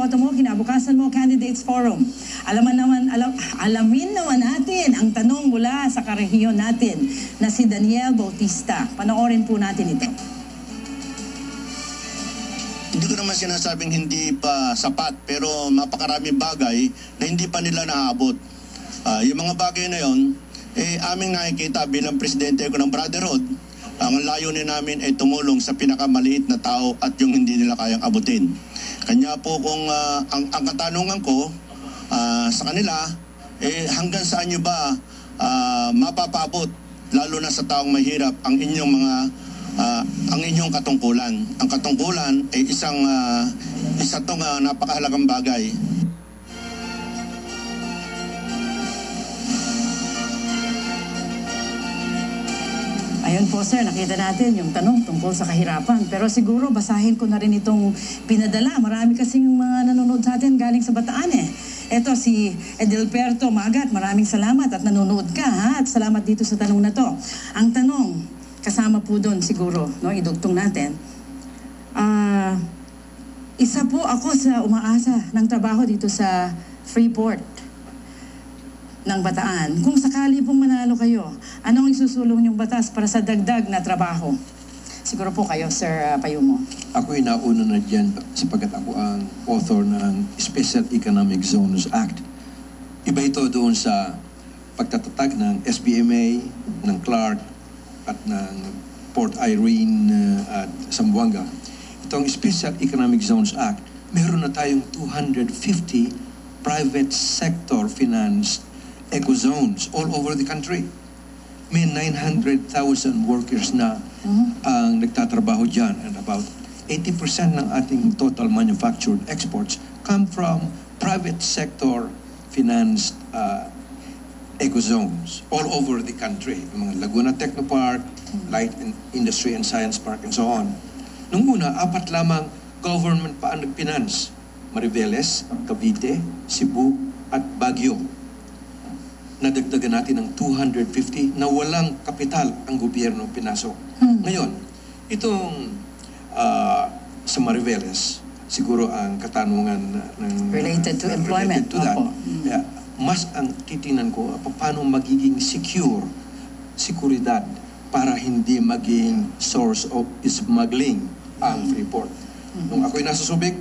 boto mo, kinabukasan mo, Candidates Forum. Alamin naman natin ang tanong mula sa karehiyon natin na si Daniel Bautista. Panoorin po natin ito. Hindi ko naman sinasabing hindi pa sapat, pero napakaraming bagay na hindi pa nila naaabot. Yung mga bagay na yon, aming nakikita bilang presidente ko ng Brotherhood, ang layunin namin ay tumulong sa pinakamaliit na tao at yung hindi nila kayang abutin. Kanya po kung ang katanungan ko sa kanila, hanggang saan nyo ba mapapabot, lalo na sa taong mahirap, ang inyong mga ang inyong katungkulan. Ang katungkulan ay isa tong napakahalagang bagay. Ayun po sir, nakita natin yung tanong tungkol sa kahirapan. Pero siguro basahin ko na rin itong pinadala. Marami kasing mga nanonood sa atin galing sa Bataan eh. Ito si Edilberto Magat, maraming salamat at nanonood ka ha. At salamat dito sa tanong na to. Ang tanong, kasama po doon siguro, no, idugtong natin. Isa po ako sa umaasa ng trabaho dito sa Freeport ng Bataan. Kung sakali pong manalo kayo, anong isusulong niyong batas para sa dagdag na trabaho? Siguro po kayo, Sir Payumo. Ako'y nauna na dyan sapagkat ako ang author ng Special Economic Zones Act. Iba ito doon sa pagtatatag ng SBMA, ng Clark, at ng Port Irene at Zamboanga. Itong Special Economic Zones Act, meron na tayong 250 private sector financed eco-zones all over the country. May 900,000 workers na ang nagtatrabaho dyan, and about 80% ng ating total manufactured exports come from private sector financed eco-zones all over the country. Yung mga Laguna Technopark, Light Industry and Science Park, and so on. Nung una, 4 lamang government pa ang nag-finance. Mariveles, Cavite, Cebu, at Baguio. Nadagdagan natin ng 250 na walang kapital ang gobyerno pinasok. Ngayon, itong sa Mariveles, siguro ang katanungan ng related to employment. Related to that. Yeah, mas ang titingnan ko, paano magiging seguridad para hindi maging source of smuggling ang Freeport. Nung ako'y nasa Subic,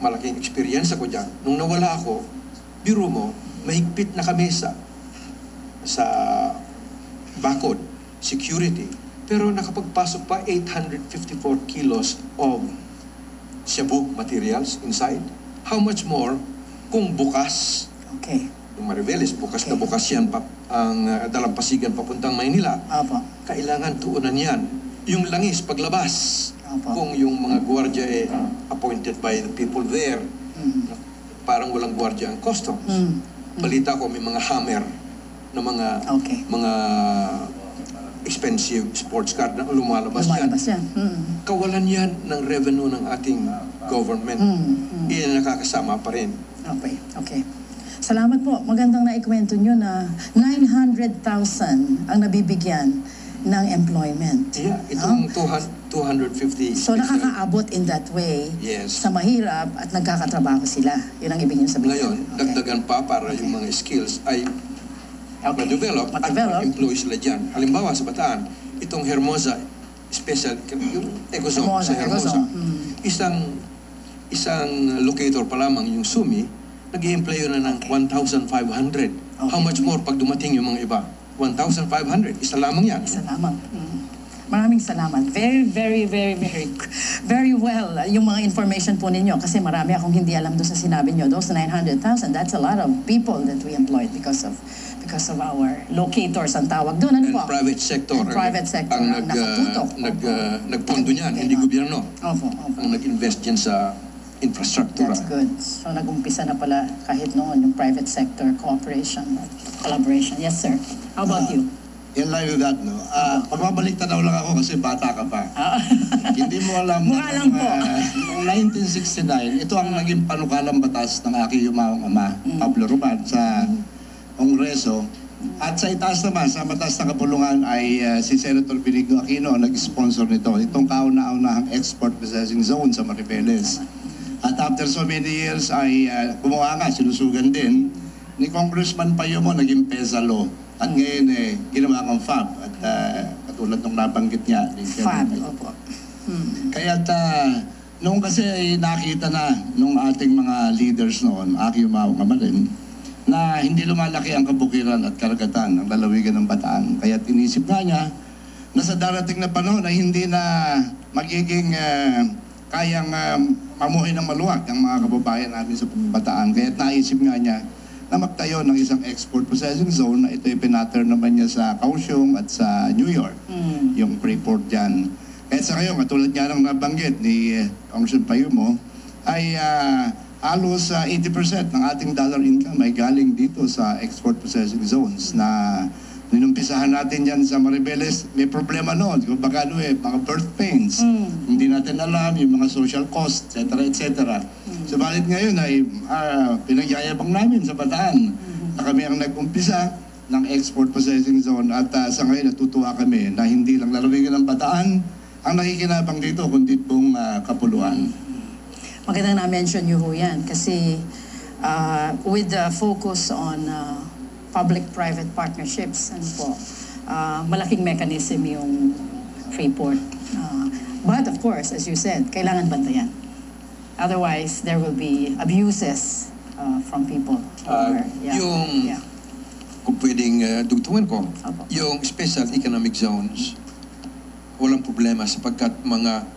malaking experience ako dyan. Nung nawala ako, biro mo, mahigpit na kami sa bakod, security. Pero nakapagpasok pa 854 kilos of shabu materials inside. How much more kung bukas? Okay. Yung Mariveles, bukas na bukas yan ang dalampasigan papuntang Maynila. Apo. Kailangan tuunan yan. Yung langis, paglabas. Apo. Kung yung mga gwardiya appointed by the people there, parang walang gwardiya ang customs. Balita ko may mga hammer na mga expensive sports car na lumalabas yan. Kawalan yan ng revenue ng ating government. Iyan nakakasama pa rin. Okay, okay. Salamat po. Magandang naikwento nyo na 900,000 ang nabibigyan ng employment. Yeah, itong 250. So nakakaabot in that way sa mahirap at nagkakatrabaho sila. Yun ang ibig nyo sabihin. Ngayon, dagdagan pa para yung mga skills ay ma-develop at ma-employ sila dyan. Halimbawa sa Bataan, itong Hermosa Special, yung eco-zone sa Hermosa, isang locator pa lamang yung Sumi, nag-i-employ na ng 1,500. How much more pag dumating yung mga iba? 1,500. Isa lamang yan. Isa lamang. Maraming salamat. Very, very, very, very well yung mga information po ninyo kasi marami akong hindi alam doon sa sinabi nyo. Those 900,000, that's a lot of people that we employed because of our locators ang tawag doon. Ano And po? private sector. And private sector ang nakatutok. Nagpondo niyan, hindi gobyerno. Opo. Ang nag-invest dyan sa infrastructure. That's good. So nag-umpisa na pala kahit noon yung private sector cooperation, collaboration. Yes, sir. How about you? In line with that, no? Pababalik tanaw lang ako kasi bata ka pa. Hindi mo alam Mukha lang po. Noong 1969, ito ang naging panukalang batas ng aking yumawang ama, Pablo Roman, sa Kongreso. At sa itaas naman, sa mataas na kapulungan ay si Senator Benigno Aquino ang nag-sponsor nito. Itong kauna-unahang export processing zone sa Mariveles. At after so many years ay gumawa nga, sinusugan din ni Congressman Payumo, naging PESA-law. At ngayon ginawa kang FAB. At katulad nung nabanggit niya. FAB, opo. Kaya noong kasi ay nakita na nung ating mga leaders noon, Aki Yumao nga rin, na hindi lumalaki ang kabukiran at karagatan ng lalawigan ng Bataan. Kaya inisip nga niya na sa darating na panahon ay hindi na magiging kayang mamuhay ng maluwag ang mga kababayan namin sa Bataan. Kaya naisip nga niya na magtayo ng isang export processing zone na ito ay pinatter naman niya sa Kaohsiung at sa New York, yung Freeport dyan. Kaya sa ngayon, katulad nga ng nabanggit ni Congressman Payumo, ay halos 80% ng ating dollar income ay galing dito sa export processing zones na ninumpisahan natin yan sa Maribeles. May problema noon, kung baka mga birth pains, hindi natin alam yung mga social costs, etc. etc. Subalit ngayon ay pinagyayabang namin sa Bataan na kami ang nag-umpisa ng export processing zone at sa ngayon natutuwa kami na hindi lang lalawigan ng Bataan ang nakikinabang dito, kundi pong kapuluan. Magandang na-mention niyo ho yan kasi with the focus on public-private partnerships, malaking mechanism yung Freeport. But of course, as you said, kailangan bantayan. Otherwise, there will be abuses from people. Kung pwedeng dugtungan ko, yung special economic zones, walang problema sapagkat mga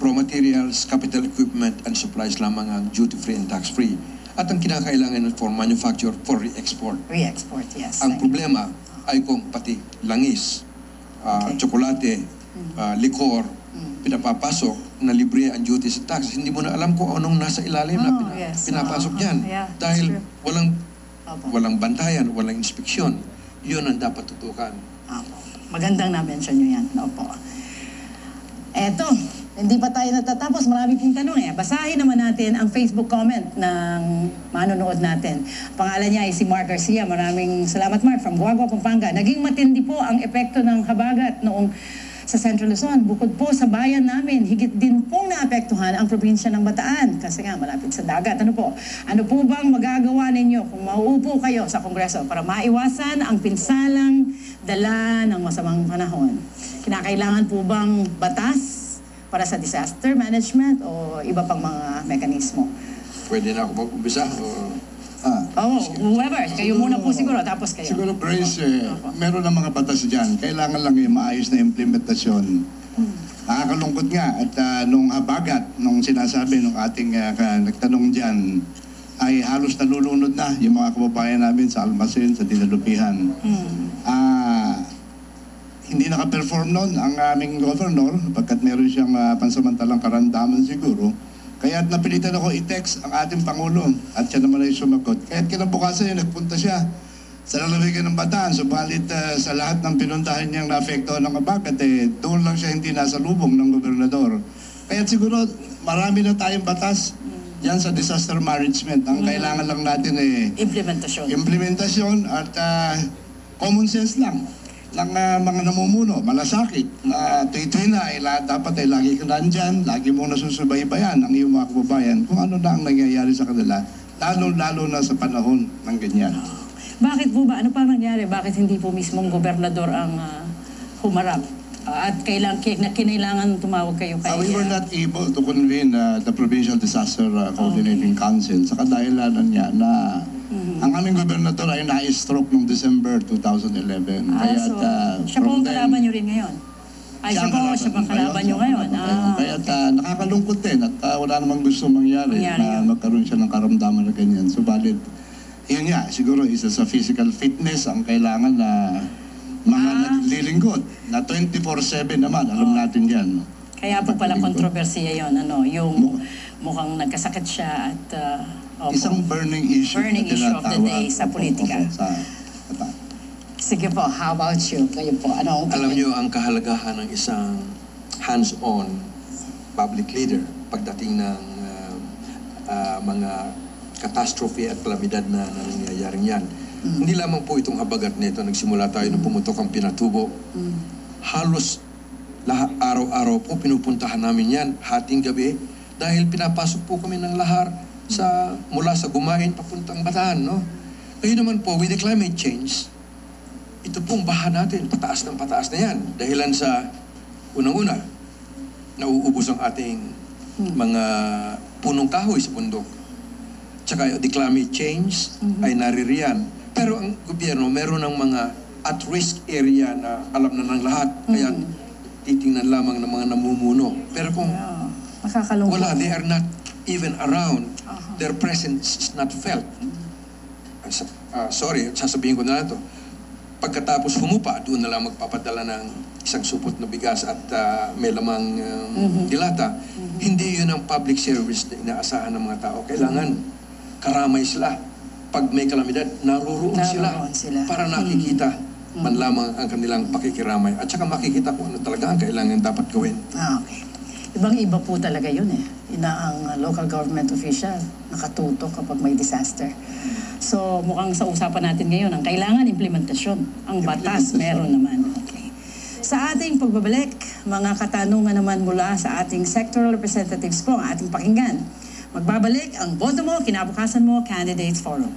raw materials, capital equipment, and supplies lamang ang duty-free and tax-free. At ang kinakailangan for manufacture for re-export. Re-export, yes. Ang problema ay kung pati langis, tsokolate, likor, pinapapasok na libre ang duty sa tax. Hindi mo na alam kung anong nasa ilalim na pinapasok yan. Dahil walang bantayan, walang inspeksyon. Yun ang dapat tutukan. Magandang na-mention nyo yan. Opo. Eto, hindi pa tayo natatapos. Marami pong tanong Basahin naman natin ang Facebook comment ng manonood natin. Pangalan niya ay si Mark Garcia. Maraming salamat, Mark, from Guagua, Pampanga. Naging matindi po ang epekto ng habagat noong sa Central Luzon. Bukod po sa bayan namin, higit din pong naapektuhan ang probinsya ng Bataan. Kasi nga, malapit sa dagat. Ano po bang magagawa ninyo kung mauupo kayo sa Kongreso para maiwasan ang pinsalang dala ng masamang panahon? Kinakailangan po bang batas para sa disaster management o iba pang mga mekanismo? Pwede na ako mag-umpisa? Whoever. Kayo muna po siguro, tapos kayo. Siguro, Grace, meron ng mga batas dyan. Kailangan lang yung maayos na implementasyon. Nakakalungkot nga at nung habagat, nung sinasabi nung ating nagtanong dyan, ay halos nalulunod na yung mga kababayan namin sa Almacen, sa Dinalupihan. Hindi naka-perform noon ang aming governor pagkat meron siyang pansamantalang karamdaman siguro. Kaya napilitan ako i-text ang ating Pangulo at siya naman ay sumagot. Kaya kinabukasan nagpunta siya sa lalawigan ng Bataan. Subalit sa lahat ng pinuntahan niyang naapektuhan ng habagat, doon lang siya hindi nasa lubong ng gobernador. Kaya siguro marami na tayong batas yan sa disaster management. Ang kailangan lang natin implementasyon at common sense lang ng mga namumuno, malasakit na tuwi-tuwi na dapat ay lagi ka nandyan, lagi mong nasusubaybayan ang iyong mga kababayan kung ano na ang nangyayari sa kanila, lalo na sa panahon ng ganyan. Bakit po ba? Ano pa nangyari? Bakit hindi po mismong gobernador ang humarap? At kinailangan tumawag kayo kay... We were not able to convene the Provincial Disaster Coordinating Council sa kadahilanan niya na ang aming gobernador ay na-stroke noong December 2011. Siya po ang kalaban nyo rin ngayon? Siya po ang kalaban nyo ngayon? Kaya nakakalungkot din at wala namang gusto mangyari na magkaroon siya ng karamdaman na ganyan. Subalit, yun nga, siguro isa sa physical fitness ang kailangan na mga naglilingkod na 24/7 naman, alam natin yan. Kaya po pala kontrobersiya yun, yung mukhang nagkasakit siya at... isang burning issue of the day sa politika. Sige po, how about you? Kayo po, alam niyo ang kahalagahan ng isang hands-on public leader pagdating ng mga catastrophe at kalamidad na nangyayaring yan. Hindi lamang po itong habagat nito, nagsimula tayo nung pumutok ang Pinatubo. Halos araw-araw po pinupuntahan namin yan, hating gabi, dahil pinapasok po kami ng lahar mula sa Gumain papuntang Bataan, no? Ngayon naman po, with the climate change, ito pong baha natin, pataas na yan. Dahilan sa unang-una, nauubos ang ating mga punong kahoy sa bundok. Tsaka the climate change ay naririyan. Pero ang gobyerno, meron ng mga at-risk area na alam na ng lahat. Kaya titingnan lamang ng mga namumuno. Pero kung Makakalungkot. wala, they are not even around. Their presence is not felt. Sorry, sasabihin ko na ito. Pagkatapos humupa, doon na lang magpapadala ng isang supot na bigas at may lamang dilata. Hindi yun ang public service na inaasahan ng mga tao. Kailangan karamay sila. Pag may kalamidad, naruroon sila para nakikita man lamang ang kanilang pakikiramay. At saka makikita kung ano talaga ang kailangan dapat gawin. Okay. Ibang-iba po talaga yun eh. Ang local government official nakatutok kapag may disaster. So mukhang sa usapan natin ngayon, ang kailangan implementasyon. Ang batas, meron naman. Okay. Sa ating pagbabalik, mga katanungan naman mula sa ating sectoral representatives po ang ating pakinggan. Magbabalik ang Boto Mo, Kinabukasan Mo Candidates Forum.